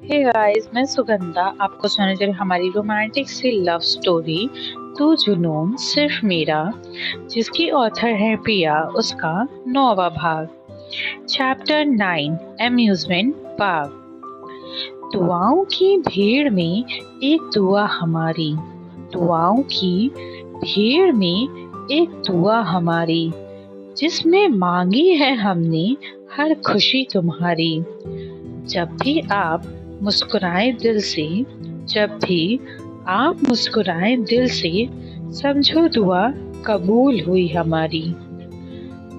Hey guys, मैं सुगंधा आपको सुनाने जा रही हूँ हमारी रोमांटिक सी लव स्टोरी तू जुनून सिर्फ मेरा, जिसकी ऑथर है प्रिया। उसका 9वां भाग। Chapter 9, amusement park. दुआओं की भीड़ में एक दुआ हमारी, दुआओं की भीड़ में एक दुआ हमारी, जिसमें मांगी है हमने हर खुशी तुम्हारी। जब भी आप मुस्कुराएं दिल से, जब भी आप मुस्कुराएं दिल से, समझो दुआ कबूल हुई हमारी।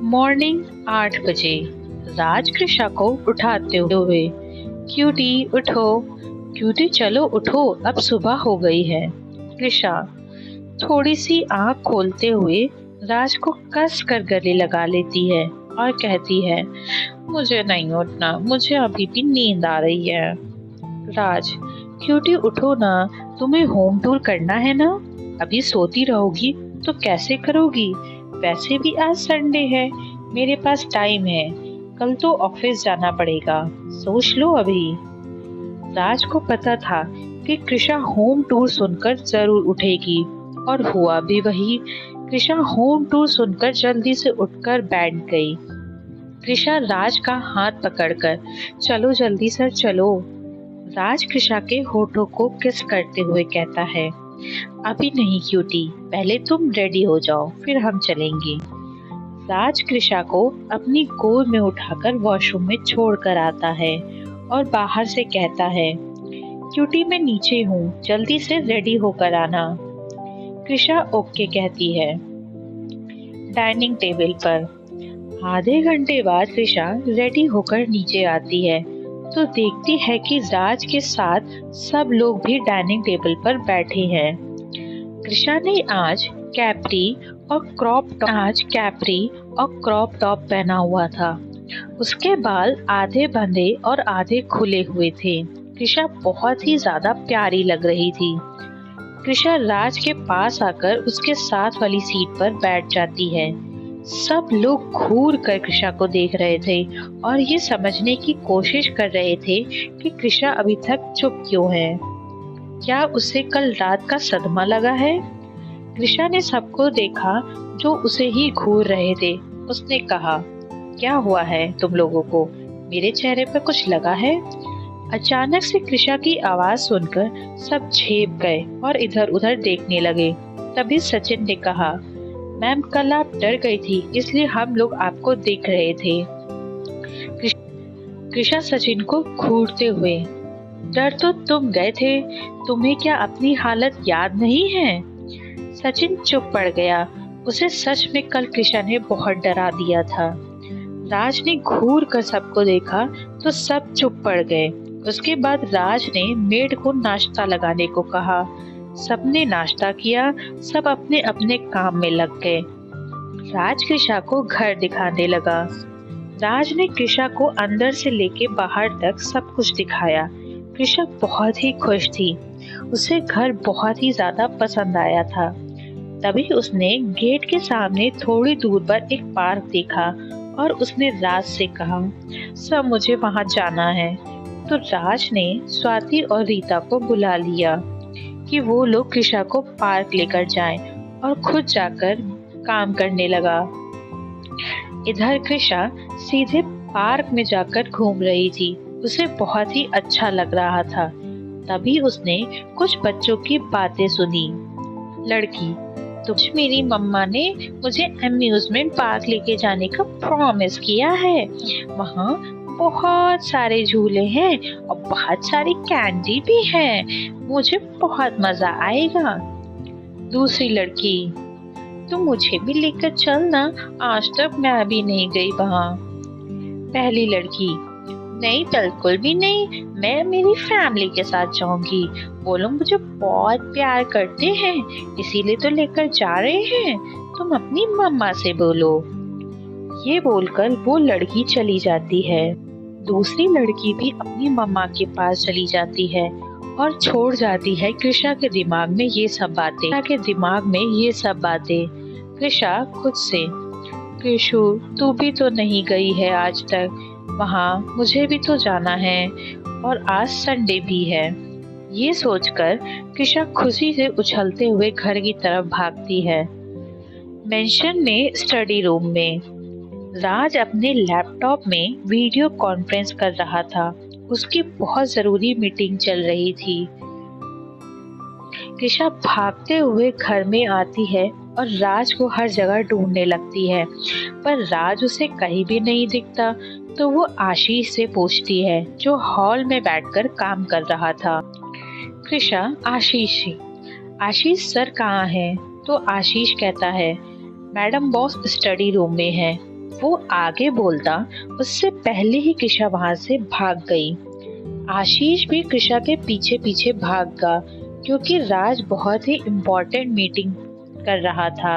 मॉर्निंग 8 बजे राज कृषा को उठाते हुए, क्यूटी उठो, क्यूटी चलो उठो, अब सुबह हो गई है। कृषा थोड़ी सी आंख खोलते हुए राज को कस कर गले लगा लेती है और कहती है, मुझे नहीं उठना, मुझे अभी भी नींद आ रही है। राज, क्यूटी उठो ना, तुम्हें होम टूर करना है ना। अभी सोती रहोगी तो कैसे करोगी। वैसे भी आज संडे है, मेरे पास टाइम है, कल तो ऑफिस जाना पड़ेगा, सोच लो अभी। राज को पता था कि कृषा होम टूर सुनकर जरूर उठेगी, और हुआ भी वही। कृषा होम टूर सुनकर जल्दी से उठकर बैठ गई। कृषा राज का हाथ पकड़कर, चलो जल्दी सर चलो। राज कृषा के होठों को किस करते हुए कहता है, अभी नहीं क्यूटी, पहले तुम रेडी हो जाओ, फिर हम चलेंगे। राज कृषा को अपनी गोद में उठाकर वॉशरूम में छोड़ कर आता है और बाहर से कहता है, क्यूटी मैं नीचे हूँ, जल्दी से रेडी होकर आना। कृषा ओके कहती है। डाइनिंग टेबल पर आधे घंटे बाद कृषा रेडी होकर नीचे आती है तो देखती है कि राज के साथ सब लोग भी डाइनिंग टेबल पर बैठे हैं। कृषा ने आज कैप्री और क्रॉप टॉप पहना हुआ था। उसके बाल आधे बंधे और आधे खुले हुए थे। कृषा बहुत ही ज्यादा प्यारी लग रही थी। कृषा राज के पास आकर उसके साथ वाली सीट पर बैठ जाती है। सब लोग घूर कर कृषा को देख रहे थे और ये समझने की कोशिश कर रहे थे कि कृषा अभी तक चुप क्यों है। क्या उसे कल रात का सदमा लगा है। कृषा ने सबको देखा जो उसे ही घूर रहे थे। उसने कहा, क्या हुआ है तुम लोगों को, मेरे चेहरे पर कुछ लगा है। अचानक से कृषा की आवाज सुनकर सब झेप गए और इधर उधर देखने लगे। तभी सचिन ने कहा, मैम कल आप डर गई थी, इसलिए हम लोग आपको देख रहे थे। कृषा सचिन को घूरते हुए, डर तो तुम गए थे, तुम्हें क्या अपनी हालत याद नहीं है। सचिन चुप पड़ गया। उसे सच में कल कृषा ने बहुत डरा दिया था। राज ने घूर कर सबको देखा तो सब चुप पड़ गए। उसके बाद राज ने मेड को नाश्ता लगाने को कहा। सबने नाश्ता किया, सब अपने अपने काम में लग गए। राज कृषा को घर दिखाने लगा। राज ने कृषा को अंदर से लेके बाहर तक सब कुछ दिखाया। कृषा बहुत ही खुश थी। उसे घर बहुत ही ज्यादा पसंद आया था। तभी उसने गेट के सामने थोड़ी दूर पर एक पार्क देखा और उसने राज से कहा, सब मुझे वहां जाना है। तो राज ने स्वाति और रीता को बुला लिया कि वो लोग कृषा को पार्क लेकर जाएं, और खुद जाकर काम करने लगा। इधर कृषा सीधे पार्क में जाकर घूम रही थी। उसे बहुत ही अच्छा लग रहा था। तभी उसने कुछ बच्चों की बातें सुनी। लड़की, तो मेरी मम्मा ने मुझे अम्यूजमेंट पार्क लेके जाने का प्रॉमिस किया है। वहाँ बहुत सारे झूले हैं और बहुत सारी कैंडी भी है, मुझे बहुत मजा आएगा। दूसरी लड़की, तुम मुझे भी लेकर चलना, आज तक मैं भी नहीं गई वहाँ। पहली लड़की, नहीं बिल्कुल भी नहीं, मैं मेरी फैमिली के साथ जाऊंगी, वो लोग मुझे बहुत प्यार करते हैं, इसीलिए तो लेकर जा रहे हैं, तुम अपनी मम्मा से बोलो। ये बोलकर वो लड़की चली जाती है। दूसरी लड़की भी अपनी मम्मा के पास चली जाती है और छोड़ जाती है कृषा के दिमाग में ये सब बातें। कृषा खुद से, कृषु तू भी तो नहीं गई है आज तक, वहाँ मुझे भी तो जाना है, और आज संडे भी है। ये सोचकर कृषा खुशी से उछलते हुए घर की तरफ भागती है। मेंशन में स्टडी रूम में राज अपने लैपटॉप में वीडियो कॉन्फ्रेंस कर रहा था। उसकी बहुत जरूरी मीटिंग चल रही थी। कृषा भागते हुए घर में आती है और राज को हर जगह ढूंढने लगती है, पर राज उसे कहीं भी नहीं दिखता। तो वो आशीष से पूछती है, जो हॉल में बैठकर काम कर रहा था। कृषा आशीष से, आशीष सर कहाँ है? तो आशीष कहता है, मैडम बॉस स्टडी रूम में है। वो आगे बोलता, उससे पहले ही कृषा वहां से भाग गई। आशीष भी कृषा के पीछे पीछे भागा, क्योंकि राज बहुत ही इम्पोर्टेंट मीटिंग कर रहा था।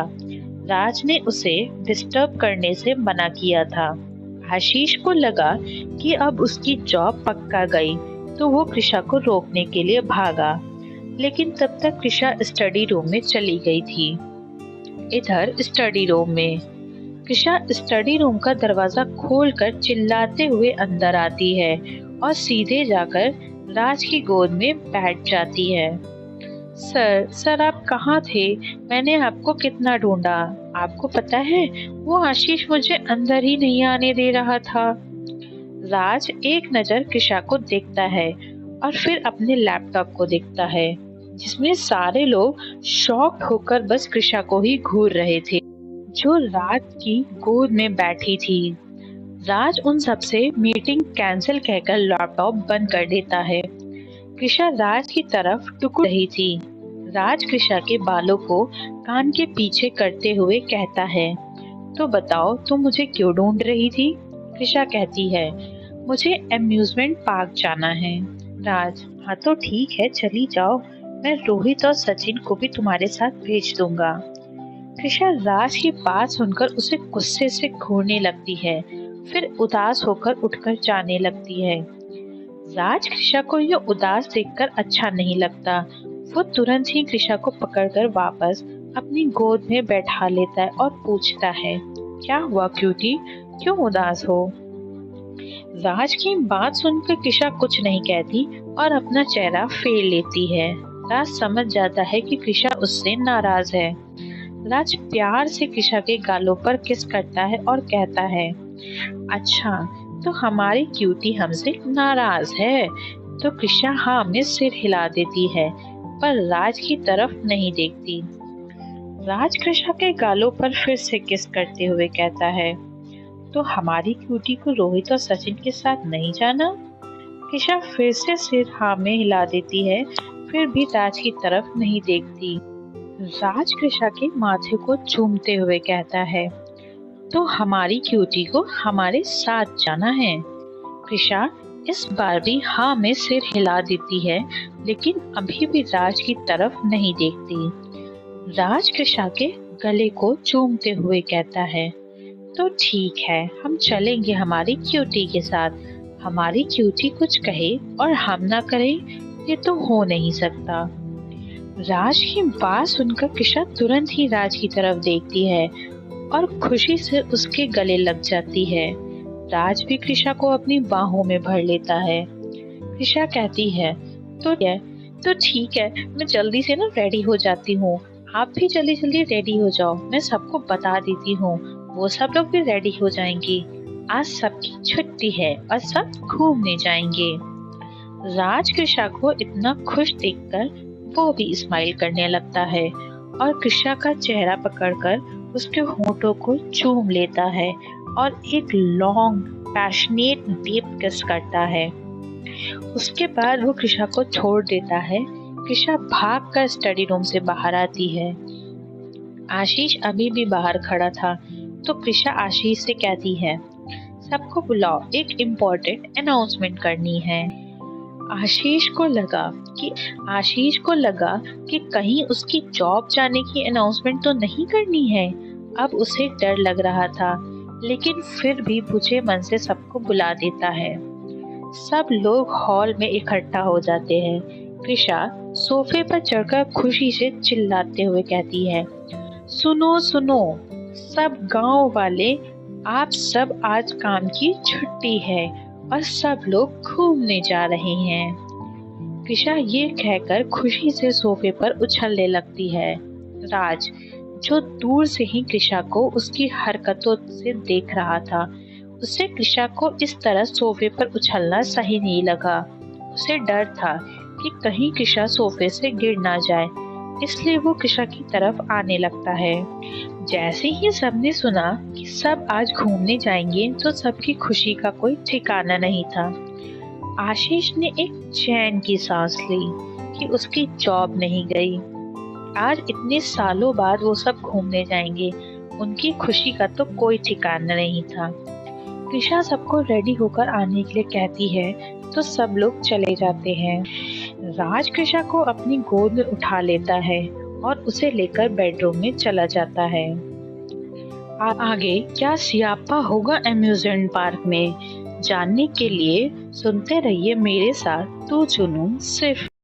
राज ने उसे डिस्टर्ब करने से मना किया था। आशीष को लगा कि अब उसकी जॉब पक्का गई, तो वो कृषा को रोकने के लिए भागा, लेकिन तब तक कृषा स्टडी रूम में चली गई थी। इधर स्टडी रूम में कृषा स्टडी रूम का दरवाजा खोलकर चिल्लाते हुए अंदर आती है और सीधे जाकर राज की गोद में बैठ जाती है। सर आप कहाँ थे? मैंने आपको कितना ढूंढा। आपको पता है, वो आशीष मुझे अंदर ही नहीं आने दे रहा था। राज एक नजर कृषा को देखता है और फिर अपने लैपटॉप को देखता है, जिसमें सारे लोग शॉक्ड होकर बस कृषा को ही घूर रहे थे, जो राज की गोद में बैठी थी। राज उन सबसे मीटिंग कैंसिल कहकर लैपटॉप बंद कर देता है। कृषा राज की तरफ टुकड़ रही थी। राज कृषा के बालों को कान के पीछे करते हुए कहता है, तो बताओ तुम मुझे क्यों ढूंढ रही थी? कृषा कहती है, मुझे अम्यूजमेंट पार्क जाना है। राज, हाँ तो ठीक है, चली जाओ। मैं रोहित और सचिन को भी तुम्हारे साथ भेज दूंगा। कृषा राज की बात सुनकर उसे गुस्से से घूरने लगती है, फिर उदास होकर उठकर जाने लगती है। राज कृषा को ये उदास देखकर अच्छा नहीं लगता। वो तुरंत ही कृषा को पकड़कर वापस अपनी गोद में बैठा लेता है और पूछता है, क्या हुआ क्यूटी, क्यों उदास हो? राज की बात सुनकर कृषा कुछ नहीं कहती और अपना चेहरा फेर लेती है। राज समझ जाता है कि कृषा उससे नाराज है। राज प्यार से कृषा के गालों पर किस करता है और कहता है, अच्छा तो हमारी क्यूटी हमसे नाराज है। तो कृषा हाँ में सिर हिला देती है, पर राज की तरफ नहीं देखती। राज कृषा के गालों पर फिर से किस करते हुए कहता है, तो हमारी क्यूटी को रोहित और सचिन के साथ नहीं जाना? कृषा फिर से सिर हाँ में हिला देती है, फिर भी राज की तरफ नहीं देखती। राज कृषा के माथे को चूमते हुए कहता है, तो हमारी क्यूटी को हमारे साथ जाना है। कृषा इस बार भी हाँ में सिर हिला देती है, लेकिन अभी भी राज की तरफ नहीं देखती। राज कृषा के गले को चूमते हुए कहता है, तो ठीक है, हम चलेंगे हमारी क्यूटी के साथ। हमारी क्यूटी कुछ कहे और हम ना करें, ये तो हो नहीं सकता। राज की बात सुनकर कृषा तुरंत ही राज की तरफ देखती है और खुशी से उसके गले लग जाती है। राज भी कृषा को अपनी बाहों में भर लेता है। कृषा कहती है, तो ठीक है, मैं जल्दी से ना रेडी हो जाती हूँ। आप भी जल्दी जल्दी रेडी हो जाओ, मैं सबको बता देती हूँ, वो सब लोग भी रेडी हो जाएंगे। आज सबकी छुट्टी है और सब घूमने जाएंगे। राज कृषा को इतना खुश देखकर वो भी स्माइल करने लगता है और कृषा का चेहरा पकड़कर उसके होठों को चूम लेता है और एक लॉन्ग पैशनेट डीप किस करता है। उसके बाद वो कृषा को छोड़ देता है। कृषा भागकर स्टडी रूम से बाहर आती है। आशीष अभी भी बाहर खड़ा था, तो कृषा आशीष से कहती है, सबको बुलाओ, एक इम्पोर्टेंट अनाउंसमेंट करनी है। आशीष को लगा कि कहीं उसकी जॉब जाने की अनाउंसमेंट तो नहीं करनी है। अब उसे डर लग रहा था, लेकिन फिर भी बुझे मन से सबको बुला देता है। सब लोग हॉल में इकट्ठा हो जाते हैं। कृषा सोफे पर चढ़कर खुशी से चिल्लाते हुए कहती है, सुनो सुनो सब गांव वाले, आप सब आज काम की छुट्टी है। और सब लोग घूमने जा रहे हैं। कृषा ये कहकर खुशी से सोफे पर उछलने लगती है। राज, जो दूर से ही कृषा को उसकी हरकतों से देख रहा था, उसे कृषा को इस तरह सोफे पर उछलना सही नहीं लगा। उसे डर था कि कहीं कृषा सोफे से गिर ना जाए, इसलिए वो कृषा की तरफ आने लगता है। जैसे ही सबने सुना कि सब आज घूमने जाएंगे, तो सबकी खुशी का कोई ठिकाना नहीं था। आशीष ने एक चैन की सांस ली कि उसकी जॉब नहीं गई। आज इतने सालों बाद वो सब घूमने जाएंगे, उनकी खुशी का तो कोई ठिकाना नहीं था। कृषा सबको रेडी होकर आने के लिए कहती है, तो सब लोग चले जाते हैं। राज कृषा को अपनी गोद में उठा लेता है और उसे लेकर बेडरूम में चला जाता है। आगे क्या सियापा होगा अम्यूजमेंट पार्क में, जानने के लिए सुनते रहिए मेरे साथ तू जुनून सिर्फ